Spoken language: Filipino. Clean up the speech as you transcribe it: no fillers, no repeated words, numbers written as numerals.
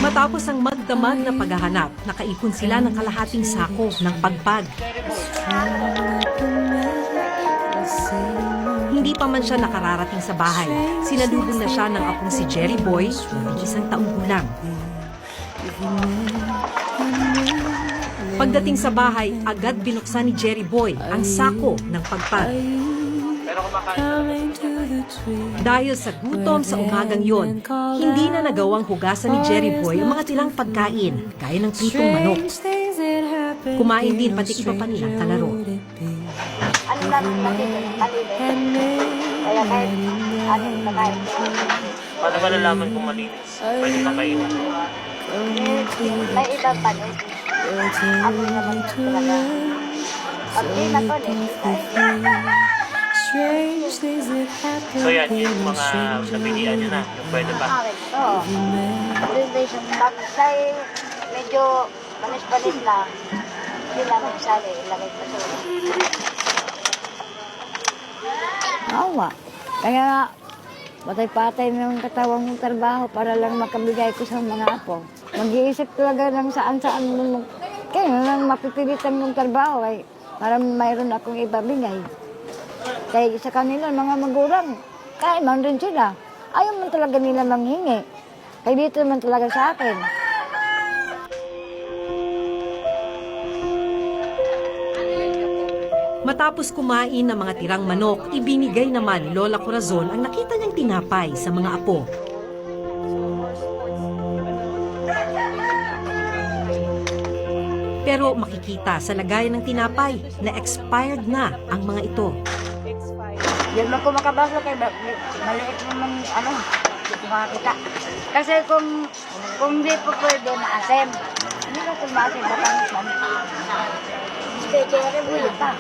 Matapos ang magdamag na paghahanap, nakaipon sila ng kalahating sako ng pagpag. Hindi pa man siya nakararating sa bahay, sinalubong na siya ng apong si Jerry Boy, na 1 taong gulang. Pagdating sa bahay, agad binuksan ni Jerry Boy ang sako ng pagpag. Dahil sa gutom sa umagang yon, hindi na nagawang hugasan ni Jerry Boy ang mga tilang pagkain, gaya ng pritong manok. Kumain din pati iba pa nilang kalaro. Ano lang malinis. Kaya kahit anong nakain ko. Paano malalaman kung malinis? Pwede na kainin. May ibang panis. Ako naman talaga. Pag di na to, So yan, yung mga napilian nyo na. Yung pwede pa. Oo. Presentation. Pag sa'y medyo panis-panis na, hindi namin sali, ilagay pa sa Awa. Kaya nga, patay-patay na yung katawang mong trabaho para lang makabigay ko sa mga apo. Mag-iisip talaga ng saan-saan mo. Kaya lang mapipilitan mong trabaho ay para mayroon akong ibabigay. Kaya sa kanila, mga magulang, kaya man rin sila. Ayaw man talaga nila manghingi. Kaya dito man talaga sa akin. Matapos kumain ng mga tirang manok, ibinigay naman ni Lola Corazon ang nakita niyang tinapay sa mga apo. Pero makikita sa lagayan ng tinapay na expired na ang mga ito. Yan man ko makabasa kay maliit naman hindi ko makakita. Kasi kung di po pwede maasim, hindi ka kung maasim, baka naman. Kasi kaya rin pa.